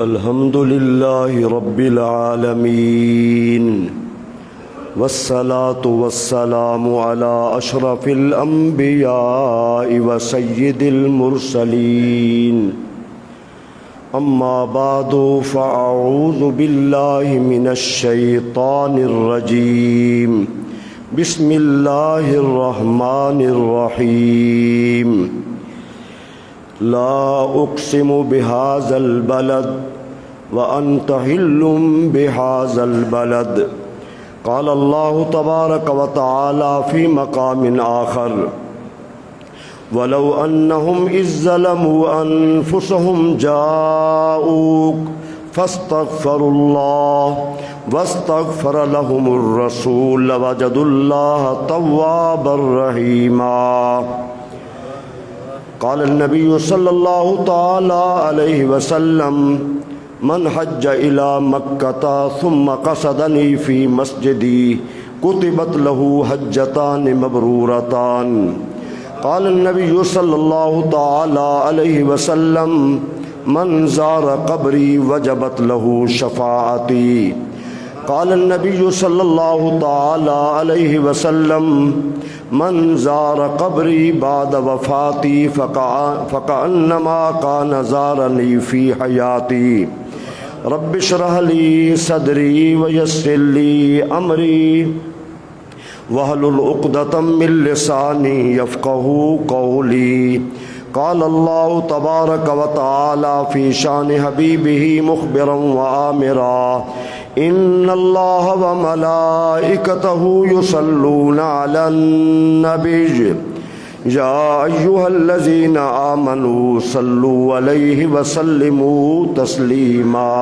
الحمد لله رب العالمين والصلاة والسلام على أشرف الأنبياء وسيد المرسلين أما بعد فأعوذ بالله من الشيطان الرجيم بسم الله الرحمن الرحيم لا أقسم بهذا البلد وأنت حل بهذا البلد قال الله تبارك وتعالى في مقام آخر ولو أنهم إذ ظلموا أنفسهم جاءوك فاستغفروا الله واستغفر لهم الرسول لوجدوا الله توابا رحيما قال النبي صلى الله تعالى عليه وسلم من حج إلى مكة ثم قصدني في مسجدي كتبت له حجتان مبرورتان قال النبي صلى الله تعالى عليه وسلم من زار قبري وجبت له شفاعتي قال النبي صلى الله تعالى عليه وسلم من زار قبري بعد وفاتي فكأنما كان زارني في حياتي رب اشرح لي صدري ويسر لي أمري واحلل عقدة من لساني يفقهوا قولي قال الله تبارك وتعالى في شان حبيبه مخبرا وآمرا إن الله وملائكته يصلون على النبي يا أيها الذين آمنوا صلوا عليه وسلموا تسليما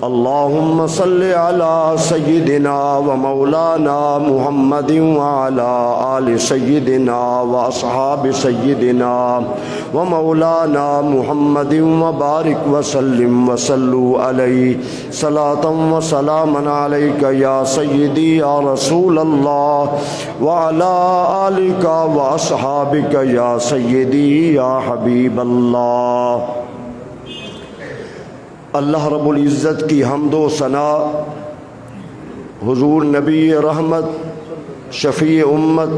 اللهم صل على سيدنا ومولانا محمد وعلى آل سيدنا وأصحاب سيدنا ومولانا محمد وبارك وسلم وصلوا عليه صلاة وسلاما عليك يا سيدي يا رسول الله وعلى آلك وأصحابك يا سيدي يا حبيب الله اللہ رب العزت کی حمد و ثنا حضور نبی رحمت شفیع امت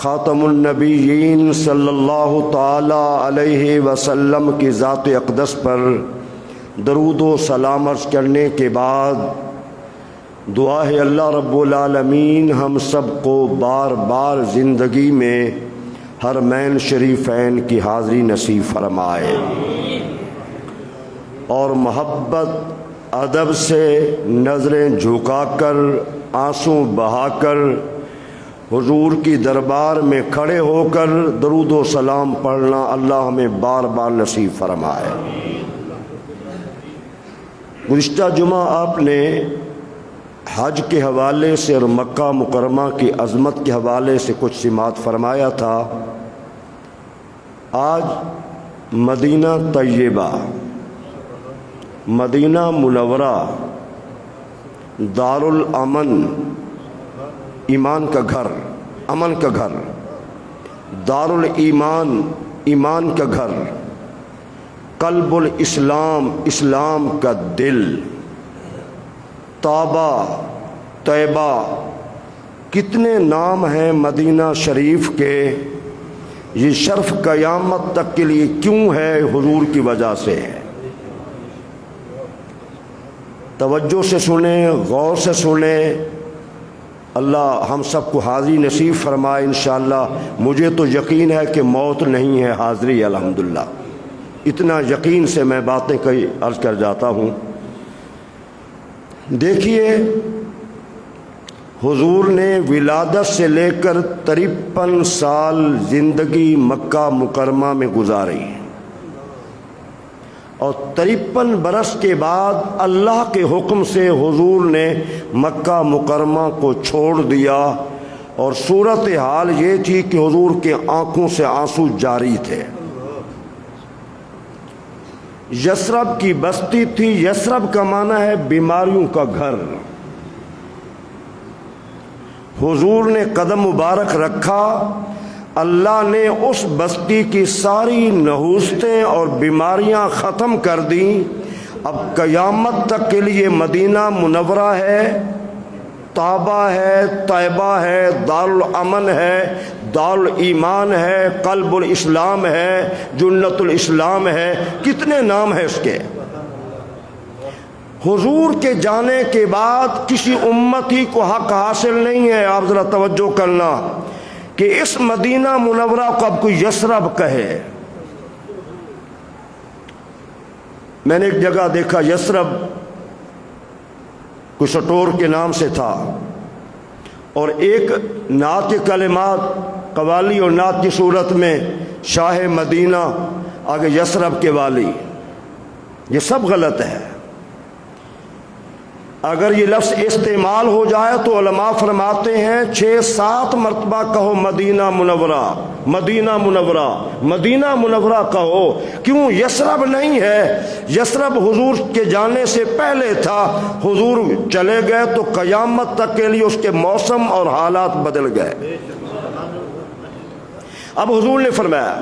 خاتم النبیین صلی اللہ تعالی علیہ وسلم کی ذات اقدس پر درود و سلام عرض کرنے کے بعد دعا ہے اللہ رب العالمین ہم سب کو بار بار زندگی میں حرمین شریفین کی حاضری نصیب فرمائے اور محبت ادب سے نظریں جھکا کر آنسو بہا کر حضور کی دربار میں کھڑے ہو کر درود و سلام پڑھنا اللہ ہمیں بار بار نصیب فرمائے۔ گزشتہ جمعہ آپ نے حج کے حوالے سے اور مکہ مکرمہ کی عظمت کے حوالے سے کچھ سماعت فرمایا تھا۔ آج مدینہ طیبہ، مدینہ منورہ، دار الامن، ایمان کا گھر، امن کا گھر، دار الایمان، ایمان کا گھر، قلب الاسلام، اسلام کا دل، طابہ، طیبہ، کتنے نام ہیں مدینہ شریف کے۔ یہ شرف قیامت تک کے لیے کیوں ہے؟ حضور کی وجہ سے ہے۔ توجہ سے سنیں، غور سے سنیں، اللہ ہم سب کو حاضری نصیب فرمائے انشاءاللہ۔ مجھے تو یقین ہے کہ موت نہیں ہے، حاضری الحمدللہ، اتنا یقین سے میں باتیں کئی عرض کر جاتا ہوں۔ دیکھیے، حضور نے ولادت سے لے کر 53 سال زندگی مکہ مکرمہ میں گزاری، اور 53 برس کے بعد اللہ کے حکم سے حضور نے مکہ مکرمہ کو چھوڑ دیا، اور صورتحال یہ تھی کہ حضور کے آنکھوں سے آنسو جاری تھے۔ یثرب کی بستی تھی، یثرب کا معنی ہے بیماریوں کا گھر۔ حضور نے قدم مبارک رکھا، اللہ نے اس بستی کی ساری نحوستیں اور بیماریاں ختم کر دیں. اب قیامت تک کے لیے مدینہ منورہ ہے، طابہ ہے، طیبہ ہے، دارالامن ہے، دارالایمان ہے، قلب الاسلام ہے، جنت الاسلام ہے، کتنے نام ہیں اس کے. حضور کے جانے کے بعد کسی امتی کو حق حاصل نہیں ہے. آپ ذرا توجہ کرنا کہ اس مدینہ منورہ کو اب کوئی یثرب کہے. میں نے ایک جگہ دیکھا یثرب کوئی سٹور کے نام سے تھا، اور ایک نعت کے کلمات قوالی اور نعت کی صورت میں شاہ مدینہ، آگے یثرب کے والی. یہ سب غلط ہے. اگر یہ لفظ استعمال ہو جائے تو علماء فرماتے ہیں 6-7 مرتبہ کہو مدینہ منورہ، مدینہ منورہ، مدینہ منورہ کہو. کیوں یثرب نہیں ہے؟ یثرب حضور کے جانے سے پہلے تھا. حضور چلے گئے تو قیامت تک کے لیے اس کے موسم اور حالات بدل گئے. اب حضور نے فرمایا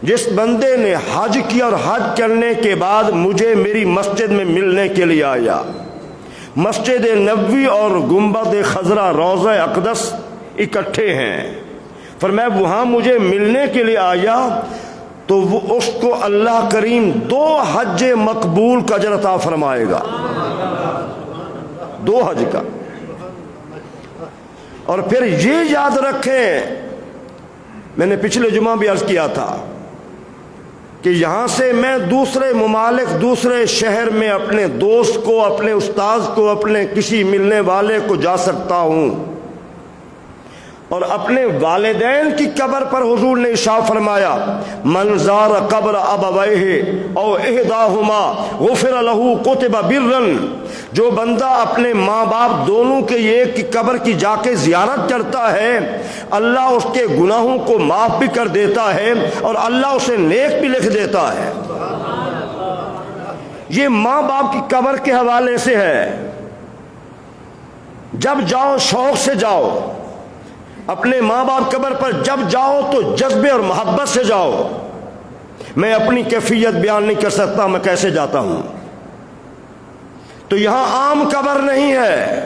جس بندے نے حج کیا اور حج کرنے کے بعد مجھے میری مسجد میں ملنے کے لیے آیا، مسجد نبوی اور گنبد خضرا روضہ اقدس اکٹھے ہیں، فرمایا وہاں مجھے ملنے کے لیے آیا تو وہ اس کو اللہ کریم 2 حج مقبول کا اجر عطا فرمائے گا. 2 حج کا. اور پھر یہ یاد رکھیں، میں نے پچھلے جمعہ بھی عرض کیا تھا کہ یہاں سے میں دوسرے ممالک، دوسرے شہر میں اپنے دوست کو، اپنے استاذ کو، اپنے کسی ملنے والے کو جا سکتا ہوں، اور اپنے والدین کی قبر پر حضور نے ارشاد فرمایا من زار قبر ابویہ او احداہما غفر لہ کتب برا. جو بندہ اپنے ماں باپ دونوں کے ایک کی قبر کی جا کے زیارت کرتا ہے، اللہ اس کے گناہوں کو معاف بھی کر دیتا ہے اور اللہ اسے نیک بھی لکھ دیتا ہے. یہ ماں باپ کی قبر کے حوالے سے ہے. جب جاؤ شوق سے جاؤ، اپنے ماں باپ قبر پر جب جاؤ تو جذبے اور محبت سے جاؤ. میں اپنی کیفیت بیان نہیں کر سکتا میں کیسے جاتا ہوں. تو یہاں عام قبر نہیں ہے،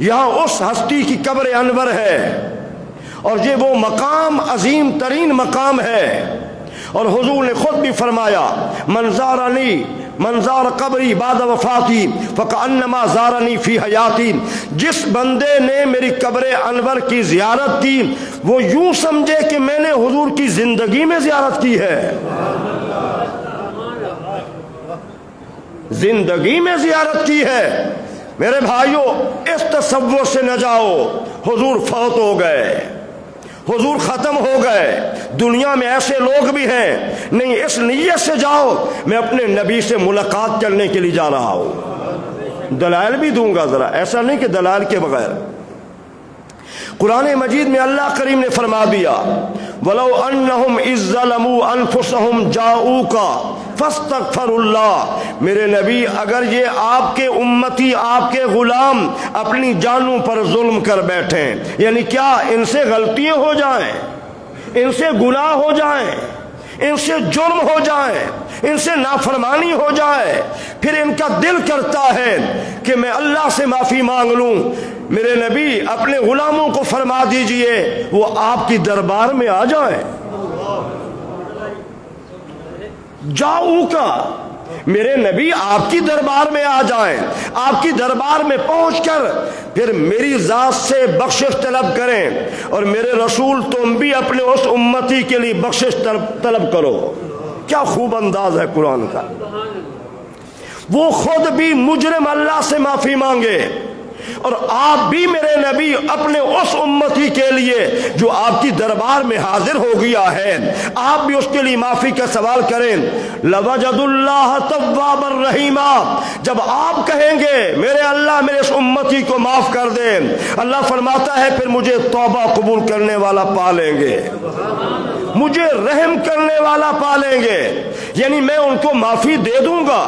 یہاں اس ہستی کی قبر انور ہے، اور یہ وہ مقام عظیم ترین مقام ہے. اور حضور نے خود بھی فرمایا من زار قبری بعد وفاتی فکأنما زارنی فی حیاتی. جس بندے نے میری قبر انور کی زیارت کی وہ یوں سمجھے کہ میں نے حضور کی زندگی میں زیارت کی ہے. زندگی میں زیارت کی ہے. میرے بھائیوں اس تصور سے نہ جاؤ حضور فوت ہو گئے، حضور ختم ہو گئے، دنیا میں ایسے لوگ بھی ہیں. نہیں، اس نیت سے جاؤ میں اپنے نبی سے ملاقات کرنے کے لیے جا رہا ہوں. دلائل بھی دوں گا ذرا، ایسا نہیں کہ دلائل کے بغیر. قرآن مجید میں اللہ کریم نے فرما دیا وَلَوْ أَنَّهُمْ إِذ ظَّلَمُوا أَنفُسَهُمْ جَاءُوكَ فَاسْتَغْفَرُوا اللَّهَ. میرے نبی اگر یہ آپ کے امتی، آپ کے غلام اپنی جانوں پر ظلم کر بیٹھیں، یعنی کیا ان سے غلطیاں ہو جائیں، ان سے گناہ ہو جائیں، ان سے جرم ہو جائے، ان سے نافرمانی ہو جائے، پھر ان کا دل کرتا ہے کہ میں اللہ سے معافی مانگ لوں، میرے نبی اپنے غلاموں کو فرما دیجئے وہ آپ کی دربار میں آ جائیں. جاؤ کا میرے نبی آپ کی دربار میں آ جائیں، آپ کی دربار میں پہنچ کر پھر میری ذات سے بخشش طلب کریں، اور میرے رسول تم بھی اپنے اس امتی کے لیے بخشش طلب کرو. کیا خوب انداز ہے قرآن کا. وہ خود بھی مجرم اللہ سے معافی مانگے، اور آپ بھی میرے نبی اپنے اس امتی کے لیے جو آپ کی دربار میں حاضر ہو گیا ہے، آپ بھی اس کے لیے معافی کا سوال کریں. لَوَجَدُ اللَّهَ تَوَّابًا رَحِيمًا. جب آپ کہیں گے میرے اللہ میرے اس امتی کو معاف کر دیں، اللہ فرماتا ہے پھر مجھے توبہ قبول کرنے والا پالیں گے، مجھے رحم کرنے والا پالیں گے، یعنی میں ان کو معافی دے دوں گا.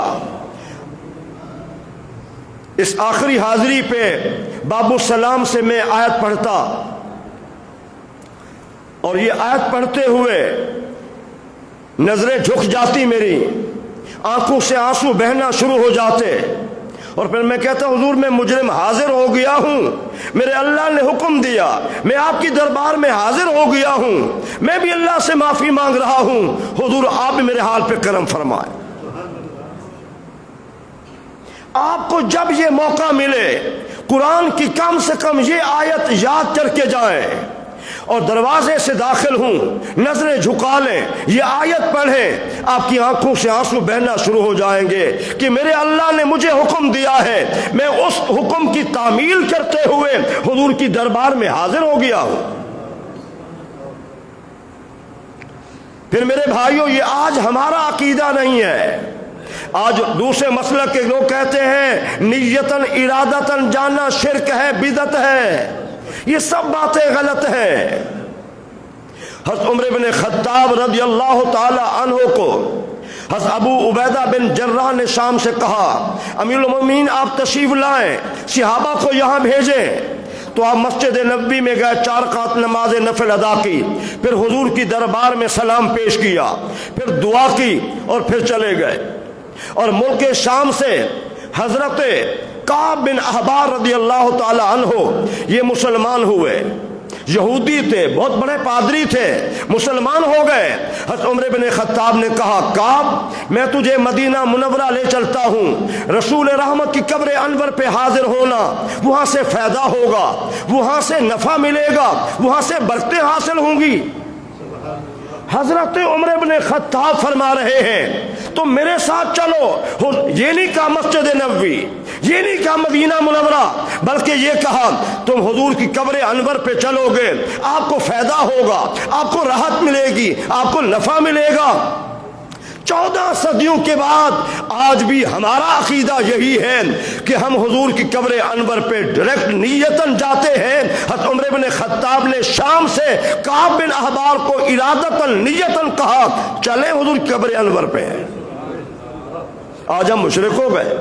اس آخری حاضری پہ باب السلام سے میں آیت پڑھتا اور یہ آیت پڑھتے ہوئے نظریں جھک جاتی میری، آنکھوں سے آنسو بہنا شروع ہو جاتے، اور پھر میں کہتا ہوں حضور میں مجرم حاضر ہو گیا ہوں، میرے اللہ نے حکم دیا، میں آپ کی دربار میں حاضر ہو گیا ہوں، میں بھی اللہ سے معافی مانگ رہا ہوں، حضور آپ بھی میرے حال پہ کرم فرمائے۔ آپ کو جب یہ موقع ملے قرآن کی کم سے کم یہ آیت یاد کر کے جائیں، اور دروازے سے داخل ہوں نظریں جھکا لیں، یہ آیت پڑھیں، آپ کی آنکھوں سے آنسو بہنا شروع ہو جائیں گے کہ میرے اللہ نے مجھے حکم دیا ہے، میں اس حکم کی تعمیل کرتے ہوئے حضور کی دربار میں حاضر ہو گیا ہوں۔ پھر میرے بھائیوں، یہ آج ہمارا عقیدہ نہیں ہے۔ آج دوسرے مسلک کے لوگ کہتے ہیں نیتاً ارادتاً جانا شرک ہے، بدعت ہے، یہ سب باتیں غلط ہیں۔ حضرت عمر بن خطاب رضی اللہ تعالی عنہ کو حضرت ابو عبیدہ بن جراح نے شام سے کہا امیر المومنین آپ تشریف لائیں، صحابہ کو یہاں بھیجیں۔ تو آپ مسجد نبوی میں گئے، 4 رکعت نماز نفل ادا کی، پھر حضور کی دربار میں سلام پیش کیا، پھر دعا کی اور پھر چلے گئے۔ اور ملک شام سے حضرت کعب بن احبار رضی اللہ تعالی عنہ یہ مسلمان ہوئے، یہودی تھے، بہت بڑے پادری تھے، مسلمان ہو گئے۔ حضرت عمر بن خطاب نے کہا کعب میں تجھے مدینہ منورہ لے چلتا ہوں، رسول رحمت کی قبر انور پہ حاضر ہونا، وہاں سے فائدہ ہوگا، وہاں سے نفع ملے گا، وہاں سے برکتیں حاصل ہوں گی۔ حضرت عمر بن خطاب فرما رہے ہیں تم میرے ساتھ چلو۔ یہ نہیں کہا مسجد نبوی، یہ نہیں کہا مدینہ منورہ، بلکہ یہ کہا تم حضور کی قبر انور پہ چلو گے، آپ کو فائدہ ہوگا، آپ کو راحت ملے گی، آپ کو نفع ملے گا۔ 14 صدیوں کے بعد آج بھی ہمارا عقیدہ یہی ہے کہ ہم حضور کی قبر انور پہ ڈائریکٹ نیتاً جاتے ہیں۔ حضرت عمر بن خطاب نے شام سے کعب بن احبار کو ارادتاً نیتاً کہا چلیں حضور کی قبر انور پہ۔ آج ہم مشرک ہو گئے۔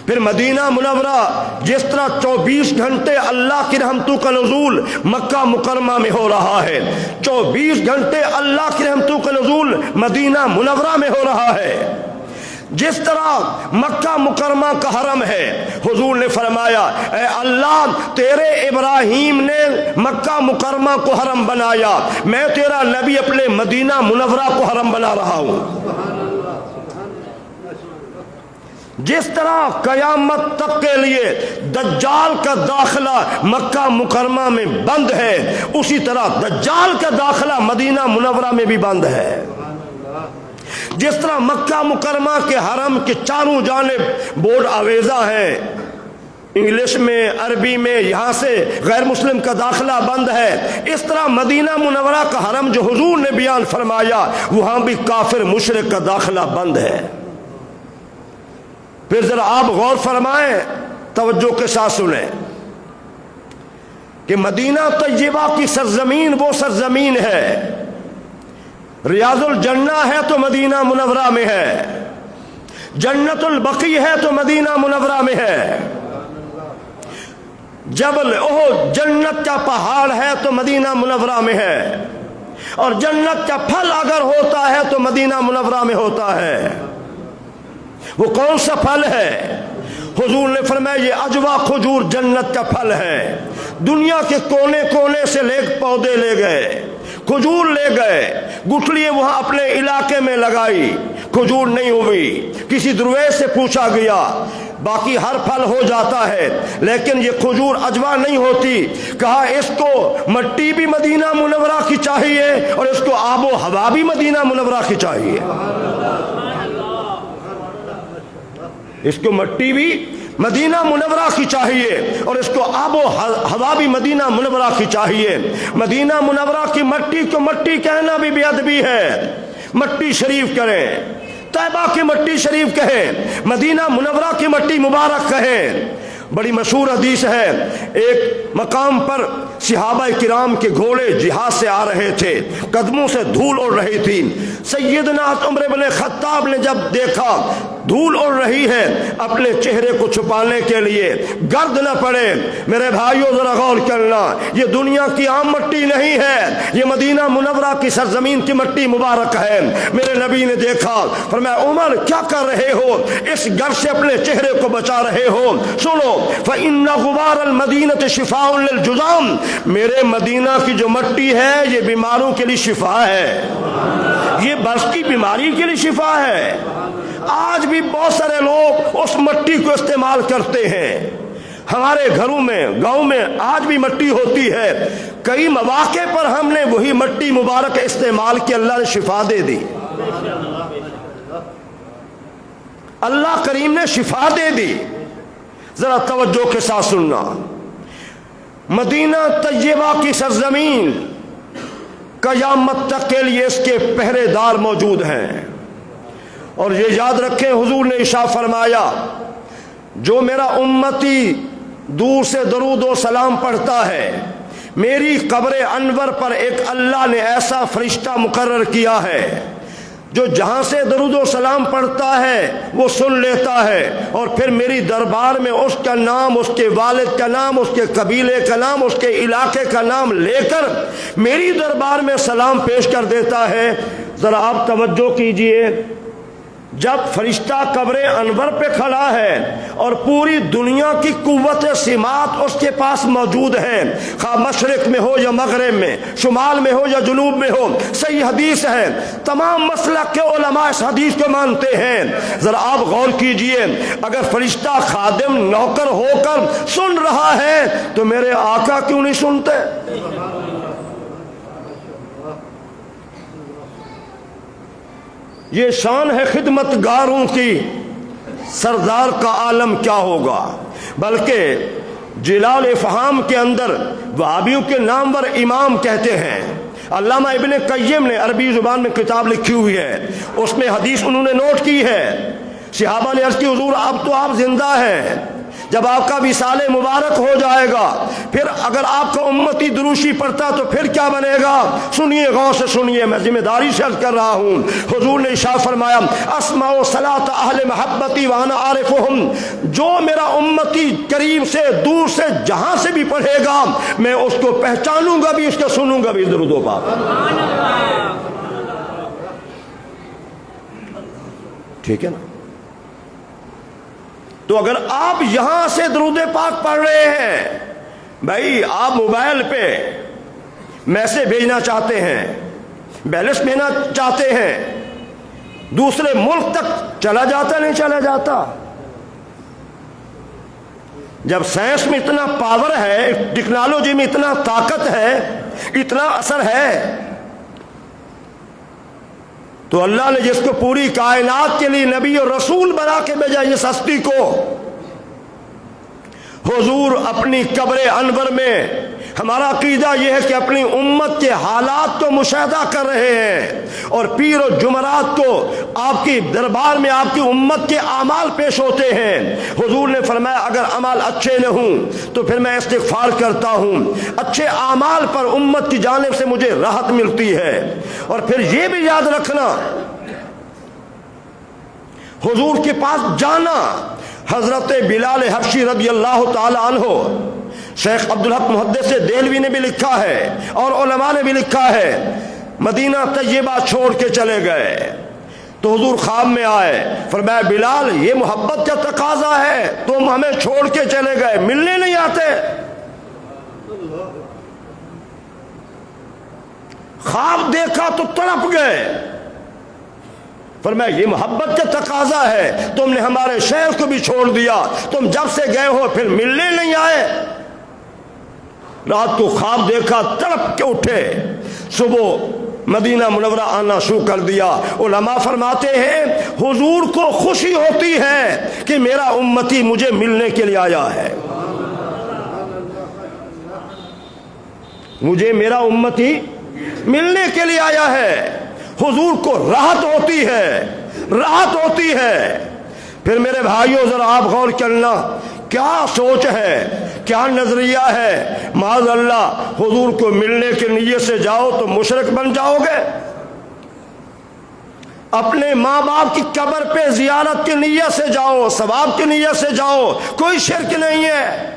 پھر مدینہ منورہ جس طرح 24 گھنٹے اللہ کی رحمتوں کا نزول مکہ مکرمہ میں ہو رہا ہے، 24 گھنٹے اللہ کی رحمتوں کا نزول مدینہ منورہ میں ہو رہا ہے۔ جس طرح مکہ مکرمہ کا حرم ہے، حضور نے فرمایا اے اللہ تیرے ابراہیم نے مکہ مکرمہ کو حرم بنایا، میں تیرا نبی اپنے مدینہ منورہ کو حرم بنا رہا ہوں۔ جس طرح قیامت تک کے لیے دجال کا داخلہ مکہ مکرمہ میں بند ہے، اسی طرح دجال کا داخلہ مدینہ منورہ میں بھی بند ہے۔ جس طرح مکہ مکرمہ کے حرم کے چاروں جانب بورڈ آویزہ ہیں، انگلش میں، عربی میں، یہاں سے غیر مسلم کا داخلہ بند ہے، اس طرح مدینہ منورہ کا حرم جو حضور نے بیان فرمایا وہاں بھی کافر مشرک کا داخلہ بند ہے۔ پھر ذرا آپ غور فرمائیں، توجہ کے ساتھ سنیں کہ مدینہ طیبہ کی سرزمین وہ سرزمین ہے، ریاض الجنہ ہے تو مدینہ منورہ میں ہے، جنت البقیع ہے تو مدینہ منورہ میں ہے، جبل احد جنت کا پہاڑ ہے تو مدینہ منورہ میں ہے، اور جنت کا پھل اگر ہوتا ہے تو مدینہ منورہ میں ہوتا ہے۔ وہ کون سا پھل ہے؟ حضور نے فرمایا یہ عجوا کھجور جنت کا پھل ہے۔ دنیا کے کونے کونے سے پودے لے گئے، کھجور لے گئے، گٹھلیاں وہاں اپنے علاقے میں لگائی، کھجور نہیں ہوئی، کسی درویش سے پوچھا گیا، باقی ہر پھل ہو جاتا ہے لیکن یہ کھجور عجوا نہیں ہوتی۔ کہا اس کو مٹی بھی مدینہ منورہ کی چاہیے اور اس کو آب و ہوا بھی مدینہ منورہ کی چاہیے، اس کو مٹی بھی مدینہ منورہ کی چاہیے اور اس کو آب و ہوا بھی مدینہ منورہ کی چاہیے۔ مدینہ منورہ کی مٹی کو مٹی کہنا بھی بے ادبی ہے، مٹی شریف کریں، طیبہ کی مٹی شریف کہیں، مدینہ منورہ کی مٹی مبارک کہیں۔ بڑی مشہور حدیث ہے، ایک مقام پر صحابہ کرام کے گھوڑے جہاد سے آ رہے تھے، قدموں سے دھول اڑ رہی تھی۔ سیدنا عمر بن خطاب نے جب دیکھا دھول اڑ رہی ہے، اپنے چہرے کو چھپانے کے لیے گرد نہ پڑے۔ میرے بھائیوں ذرا غور کرنا، یہ دنیا کی عام مٹی نہیں ہے، یہ مدینہ منورہ کی سرزمین کی مٹی مبارک ہے۔ میرے نبی نے دیکھا، فرمایا عمر کیا کر رہے ہو؟ اس گر سے اپنے چہرے کو بچا رہے ہو؟ سنو، فَإِنَّ غُبَارَ الْمَدِينَةِ شِفَاءٌ لِلْجُذَامِ، میرے مدینہ کی جو مٹی ہے یہ بیماروں کے لیے شفا ہے، یہ برس کی بیماری کے لیے شفا ہے۔ آج بھی بہت سارے لوگ اس مٹی کو استعمال کرتے ہیں۔ ہمارے گھروں میں، گاؤں میں آج بھی مٹی ہوتی ہے۔ کئی مواقع پر ہم نے وہی مٹی مبارک استعمال کی، اللہ نے شفا دے دی، اللہ کریم نے شفا دے دی۔ ذرا توجہ کے ساتھ سننا، مدینہ طیبہ کی سرزمین قیامت تک کے لیے اس کے پہرے دار موجود ہیں، اور یہ یاد رکھیں حضور نے ارشاد فرمایا جو میرا امتی دور سے درود و سلام پڑھتا ہے، میری قبر انور پر ایک اللہ نے ایسا فرشتہ مقرر کیا ہے جو جہاں سے درود و سلام پڑھتا ہے وہ سن لیتا ہے، اور پھر میری دربار میں اس کا نام، اس کے والد کا نام، اس کے قبیلے کا نام، اس کے علاقے کا نام لے کر میری دربار میں سلام پیش کر دیتا ہے۔ ذرا آپ توجہ کیجئے، جب فرشتہ قبر انور پہ کھڑا ہے اور پوری دنیا کی قوت سماعت اس کے پاس موجود ہے، خواہ مشرق میں ہو یا مغرب میں، شمال میں ہو یا جنوب میں ہو، صحیح حدیث ہے، تمام مسلک کے علماء اس حدیث کو مانتے ہیں۔ ذرا آپ غور کیجئے، اگر فرشتہ خادم نوکر ہو کر سن رہا ہے تو میرے آقا کیوں نہیں سنتے؟ یہ شان ہے خدمت گاروں کی، سردار کا عالم کیا ہوگا۔ بلکہ جلال افہام کے اندر وہابیوں کے نامور امام کہتے ہیں، علامہ ابن قیم نے عربی زبان میں کتاب لکھی ہوئی ہے، اس میں حدیث انہوں نے نوٹ کی ہے۔ صحابہ نے عرض کی حضور اب تو آپ زندہ ہیں، جب آپ کا وصال مبارک ہو جائے گا پھر اگر آپ کا امتی دروشی پڑھتا تو پھر کیا بنے گا؟ سنیے، غور سے سنیے، میں ذمہ داری سے عرض کر رہا ہوں۔ حضور نے ارشاد فرمایا اسمع صلاۃ اہل محبتی وانا عارفہم، جو میرا امتی قریب سے دور سے جہاں سے بھی پڑھے گا میں اس کو پہچانوں گا بھی، اس کو سنوں گا بھی۔ درود و پاک، ٹھیک ہے نا؟ تو اگر آپ یہاں سے درود پاک پڑھ رہے ہیں، بھائی آپ موبائل پہ میسج بھیجنا چاہتے ہیں، بیلنس بھیجنا چاہتے ہیں، دوسرے ملک تک چلا جاتا نہیں چلا جاتا؟ جب سائنس میں اتنا پاور ہے، ٹیکنالوجی میں اتنا طاقت ہے، اتنا اثر ہے، تو اللہ نے جس کو پوری کائنات کے لیے نبی اور رسول بنا کے بھیجا، اس ہستی کو، حضور اپنی قبر انور میں، ہمارا عقیدہ یہ ہے کہ اپنی امت کے حالات کو مشاہدہ کر رہے ہیں، اور پیر و جمعرات کو آپ کی دربار میں آپ کی امت کے اعمال پیش ہوتے ہیں۔ حضور نے فرمایا اگر اعمال اچھے نہ ہوں تو پھر میں استغفار کرتا ہوں، اچھے اعمال پر امت کی جانب سے مجھے راحت ملتی ہے۔ اور پھر یہ بھی یاد رکھنا، حضور کے پاس جانا، حضرت بلال حبشی رضی اللہ تعالی عنہ، شیخ عبدالحق محدث دہلوی نے بھی لکھا ہے اور علماء نے بھی لکھا ہے، مدینہ طیبہ چھوڑ کے چلے گئے تو حضور خواب میں آئے، فرمایا بلال یہ محبت کا تقاضا ہے، تم ہمیں چھوڑ کے چلے گئے، ملنے نہیں آتے؟ خواب دیکھا تو تڑپ گئے، فرمایا یہ محبت کا تقاضا ہے، تم نے ہمارے شہر کو بھی چھوڑ دیا، تم جب سے گئے ہو پھر ملنے نہیں آئے۔ رات کو خواب دیکھا، تڑپ کے اٹھے، صبح مدینہ منورہ آنا شروع کر دیا۔ علماء فرماتے ہیں حضور کو خوشی ہوتی ہے کہ میرا امتی مجھے ملنے کے لیے آیا ہے، مجھے میرا امتی ملنے کے لیے آیا ہے۔ حضور کو راحت ہوتی ہے، راحت ہوتی ہے۔ پھر میرے بھائیوں ذرا آپ غور کرنا، کیا سوچ ہے، کیا نظریہ ہے؟ معاذ اللہ حضور کو ملنے کی نیت سے جاؤ تو مشرک بن جاؤ گے، اپنے ماں باپ کی قبر پہ زیارت کی نیت سے جاؤ، ثواب کی نیت سے جاؤ، کوئی شرک نہیں ہے۔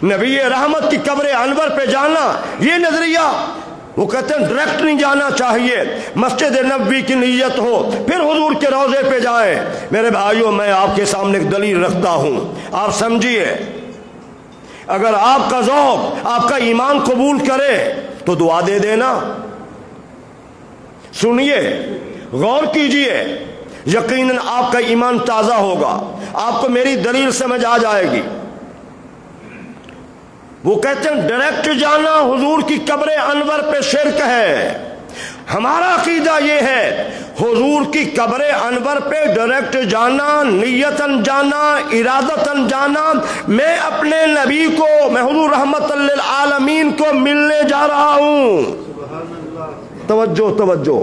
نبی رحمت کی قبر انور پہ جانا یہ نظریہ، وہ کہتے ہیں ڈائریکٹ نہیں جانا چاہیے، مسجد نبوی کی نیت ہو پھر حضور کے روضے پہ جائیں۔ میرے بھائیوں میں آپ کے سامنے ایک دلیل رکھتا ہوں، آپ سمجھیے۔ اگر آپ کا ذوق آپ کا ایمان قبول کرے تو دعا دے دینا۔ سنیے، غور کیجئے، یقیناً آپ کا ایمان تازہ ہوگا، آپ کو میری دلیل سمجھ آ جائے گی۔ وہ کہتے ہیں ڈائریکٹ جانا حضور کی قبر انور پہ شرک ہے۔ ہمارا عقیدہ یہ ہے حضور کی قبر انور پہ ڈائریکٹ جانا، نیتاً جانا، ارادتاً جانا، میں اپنے نبی کو، میں حضور رحمت للعالمین کو ملنے جا رہا ہوں۔ توجہ توجہ،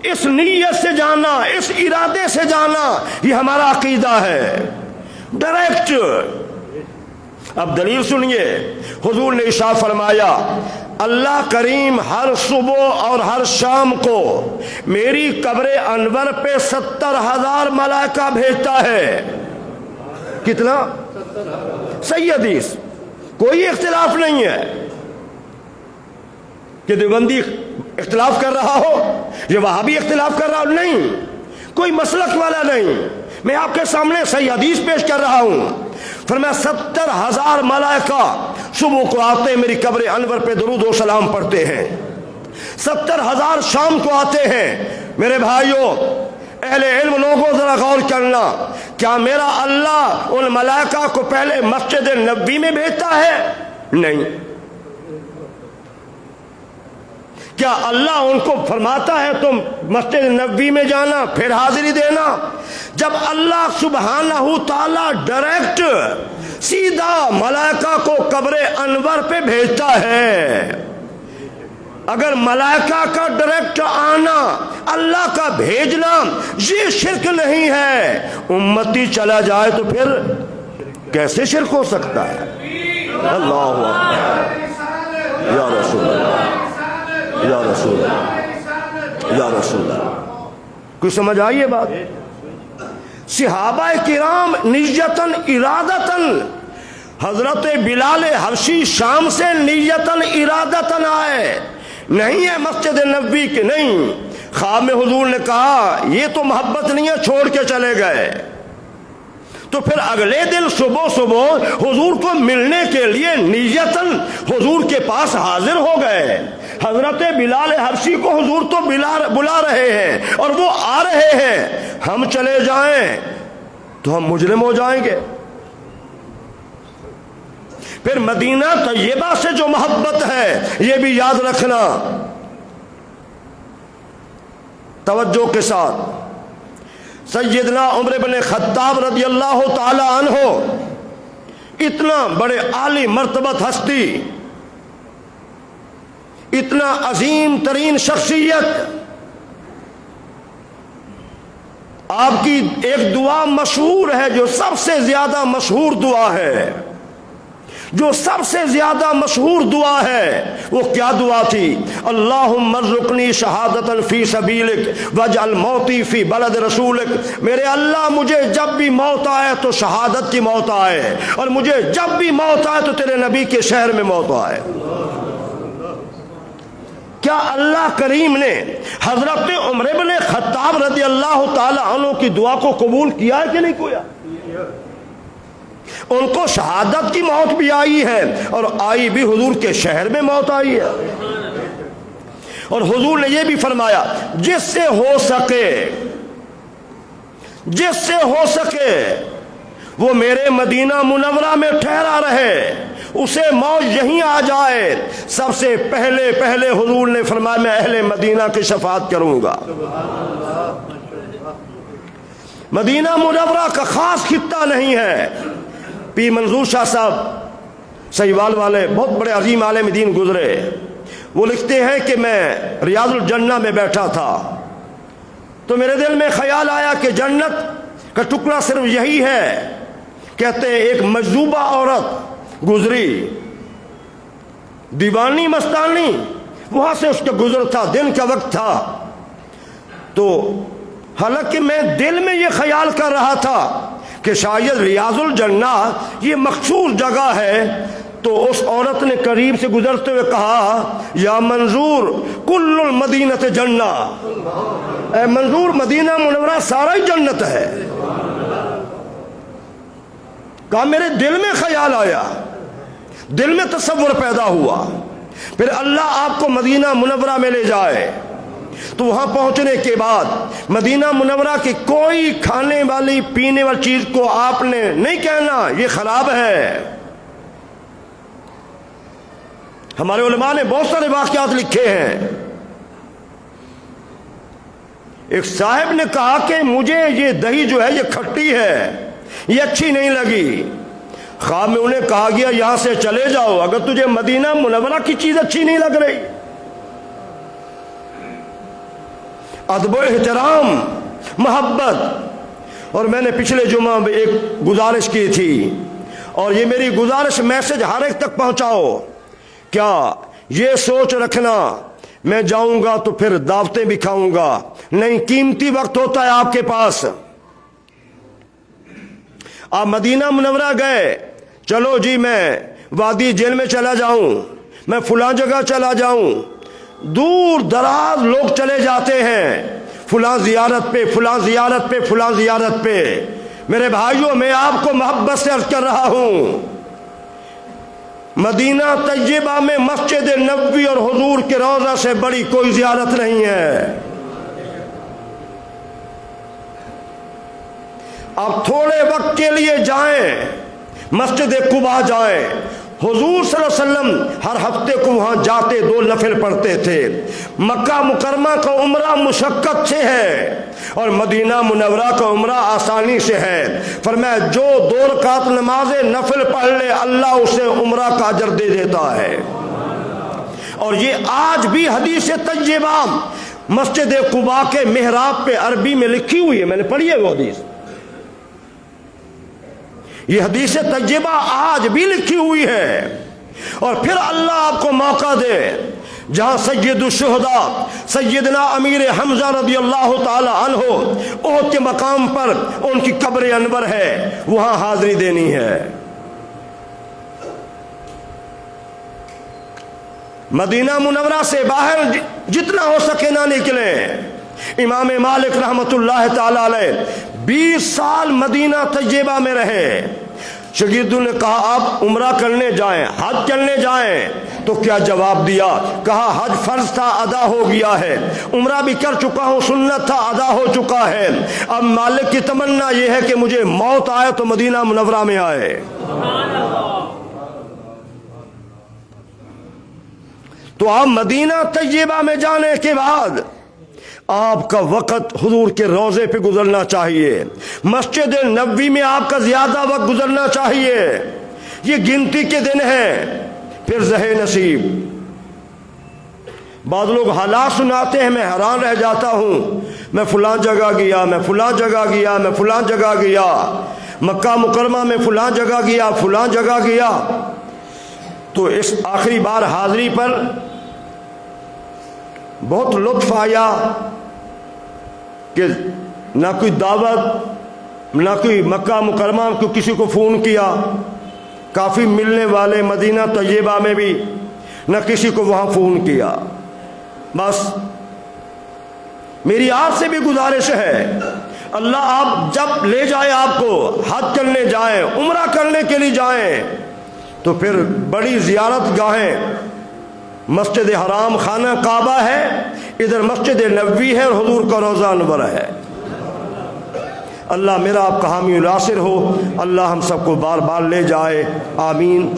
اس نیت سے جانا، اس ارادے سے جانا، یہ ہمارا عقیدہ ہے، ڈائریکٹ۔ اب دلیل سنیے، حضور نے ارشاد فرمایا اللہ کریم ہر صبح اور ہر شام کو میری قبر انور پہ 70,000 ملائکہ بھیجتا ہے۔ کتنا؟ صحیح حدیث، کوئی اختلاف نہیں ہے کہ دیوبندی اختلاف کر رہا ہو، یہ وہابی اختلاف کر رہا ہو، نہیں، کوئی مسلک والا نہیں، میں آپ کے سامنے صحیح حدیث پیش کر رہا ہوں۔ فرمایا 70,000 ملائکہ صبح کو آتے ہیں، میری قبر انور پہ درود و سلام پڑھتے ہیں، 70,000 شام کو آتے ہیں۔ میرے بھائیوں، اہل علم لوگوں ذرا غور کرنا، کیا میرا اللہ ان ملائکہ کو پہلے مسجد نبوی میں بھیجتا ہے؟ نہیں۔ کیا اللہ ان کو فرماتا ہے تم مسجد نبوی میں جانا پھر حاضری دینا؟ جب اللہ سبحانہ تعالیٰ ڈائریکٹ سیدھا ملائکہ کو قبر انور پہ بھیجتا ہے، اگر ملائکہ کا ڈائریکٹ آنا، اللہ کا بھیجنا یہ شرک نہیں ہے، امتی چلا جائے تو پھر کیسے شرک ہو سکتا ہے؟ اللہ اکبر، یا رسول اللہ، یا رسول اللہ، یا رسول اللہ۔ کوئی سمجھ آئی یہ بات؟ صحابہ کرام نیتاً ارادتاً، حضرت بلال حبشی شام سے نیتاً ارادتاً آئے، نہیں ہے مسجد نبوی کے، نہیں، خواب میں حضور نے کہا یہ تو محبت نہیں ہے، چھوڑ کے چلے گئے۔ تو پھر اگلے دن صبح صبح حضور کو ملنے کے لیے نیتاً حضور کے پاس حاضر ہو گئے۔ حضرت بلال حبشی کو حضور تو بلا رہے ہیں اور وہ آ رہے ہیں، ہم چلے جائیں تو ہم مجرم ہو جائیں گے۔ پھر مدینہ طیبہ سے جو محبت ہے یہ بھی یاد رکھنا، توجہ کے ساتھ۔ سیدنا عمر بن خطاب رضی اللہ تعالی عنہ، اتنا بڑے عالی مرتبت ہستی، اتنا عظیم ترین شخصیت، آپ کی ایک دعا مشہور ہے جو سب سے زیادہ مشہور دعا ہے، جو سب سے زیادہ مشہور دعا ہے، وہ کیا دعا تھی؟ اللہم ارزقنی شہادتا فی سبیلک واجعل موتی فی بلد رسولک۔ میرے اللہ مجھے جب بھی موت آئے تو شہادت کی موت آئے، اور مجھے جب بھی موت آئے تو تیرے نبی کے شہر میں موت آئے۔ کیا اللہ کریم نے حضرت عمر بن خطاب رضی اللہ تعالی عنہ کی دعا کو قبول کیا ہے کہ نہیں کیا؟ ان کو شہادت کی موت بھی آئی ہے، اور آئی بھی حضور کے شہر میں موت آئی ہے۔ اور حضور نے یہ بھی فرمایا جس سے ہو سکے وہ میرے مدینہ منورہ میں ٹھہرا رہے، اسے موت یہیں آ جائے۔ سب سے پہلے حضور نے فرمایا میں اہل مدینہ کی شفاعت کروں گا۔ مدینہ منورہ کا خاص خطہ نہیں ہے۔ پیر منظور شاہ صاحب سہیوال والے بہت بڑے عظیم عالم دین گزرے، وہ لکھتے ہیں کہ میں ریاض الجنہ میں بیٹھا تھا تو میرے دل میں خیال آیا کہ جنت کا ٹکڑا صرف یہی ہے. کہتے ہیں ایک مجذوبہ عورت گزری، دیوانی مستانی، وہاں سے اس کا گزر تھا، دن کا وقت تھا. تو حالانکہ میں دل میں یہ خیال کر رہا تھا کہ شاید ریاض الجنہ یہ مخصوص جگہ ہے، تو اس عورت نے قریب سے گزرتے ہوئے کہا یا منظور کل المدینۃ جنہ، اے منظور مدینہ منورہ سارا ہی جنت ہے. کہا میرے دل میں خیال آیا، دل میں تصور پیدا ہوا. پھر اللہ آپ کو مدینہ منورہ میں لے جائے تو وہاں پہنچنے کے بعد مدینہ منورہ کی کوئی کھانے والی پینے والی چیز کو آپ نے نہیں کہنا یہ خراب ہے. ہمارے علماء نے بہت سارے واقعات لکھے ہیں. ایک صاحب نے کہا کہ مجھے یہ دہی جو ہے یہ کھٹی ہے، یہ اچھی نہیں لگی. خواب میں انہیں کہا گیا یہاں سے چلے جاؤ اگر تجھے مدینہ منورہ کی چیز اچھی نہیں لگ رہی. ادب و احترام، محبت. اور میں نے پچھلے جمعہ میں ایک گزارش کی تھی، اور یہ میری گزارش میسج ہر ایک تک پہنچاؤ. کیا یہ سوچ رکھنا میں جاؤں گا تو پھر دعوتیں بھی کھاؤں گا، نہیں، قیمتی وقت ہوتا ہے آپ کے پاس. آپ مدینہ منورہ گئے، چلو جی میں وادی جیل میں چلا جاؤں، میں فلاں جگہ چلا جاؤں. دور دراز لوگ چلے جاتے ہیں فلاں زیارت پہ، فلاں زیارت پہ، فلاں زیارت پہ. میرے بھائیوں میں آپ کو محبت سے عرض کر رہا ہوں، مدینہ طیبہ میں مسجد نبوی اور حضور کے روضہ سے بڑی کوئی زیارت نہیں ہے. آپ تھوڑے وقت کے لیے جائیں، مسجد قباء جائیں. حضور صلی اللہ علیہ وسلم ہر ہفتے کو وہاں جاتے، 2 نفل پڑھتے تھے. مکہ مکرمہ کا عمرہ مشقت سے ہے اور مدینہ منورہ کا عمرہ آسانی سے ہے. فرمایا جو 2 رکعت نماز نفل پڑھ لے اللہ اسے عمرہ کا اجر دے دیتا ہے. اور یہ آج بھی حدیث طیبہ مسجد قباء کے محراب پہ عربی میں لکھی ہوئی ہے، میں نے پڑھی ہے وہ حدیث. یہ حدیث طیبہ آج بھی لکھی ہوئی ہے. اور پھر اللہ آپ کو موقع دے جہاں سید الشہداء سیدنا امیر حمزہ رضی اللہ تعالی عنہ احد کے مقام پر ان کی قبر انور ہے، وہاں حاضری دینی ہے. مدینہ منورہ سے باہر جتنا ہو سکے نہ نکلیں. امام مالک رحمت اللہ تعالی علیہ 20 سال مدینہ طیبہ میں رہے. شاگردوں نے کہا آپ عمرہ کرنے جائیں، حج کرنے جائیں، تو کیا جواب دیا؟ کہا حج فرض تھا ادا ہو گیا ہے، عمرہ بھی کر چکا ہوں سنت تھا ادا ہو چکا ہے، اب مالک کی تمنا یہ ہے کہ مجھے موت آئے تو مدینہ منورہ میں آئے. تو آپ مدینہ طیبہ میں جانے کے بعد آپ کا وقت حضور کے روضے پہ گزرنا چاہیے، مسجد نبوی میں آپ کا زیادہ وقت گزرنا چاہیے. یہ گنتی کے دن ہیں، پھر زہ نصیب. بعض لوگ حالات سناتے ہیں، میں حیران رہ جاتا ہوں، میں فلاں جگہ گیا، میں فلاں جگہ گیا، میں فلاں جگہ گیا، مکہ مکرمہ میں فلاں جگہ گیا، فلاں جگہ گیا. تو اس آخری بار حاضری پر بہت لطف آیا کہ نہ کوئی دعوت، نہ کوئی مکہ مکرمہ کو کسی کو فون کیا، کافی ملنے والے مدینہ طیبہ میں بھی نہ کسی کو وہاں فون کیا. بس میری آپ سے بھی گزارش ہے، اللہ آپ جب لے جائے آپ کو حج کرنے جائیں، عمرہ کرنے کے لیے جائیں، تو پھر بڑی زیارت گاہیں مسجد حرام خانہ کعبہ ہے، ادھر مسجد نبوی ہے اور حضور کا روضہ انور ہے. اللہ میرا آپ کا حامی و ناصر ہو، اللہ ہم سب کو بار بار لے جائے، آمین.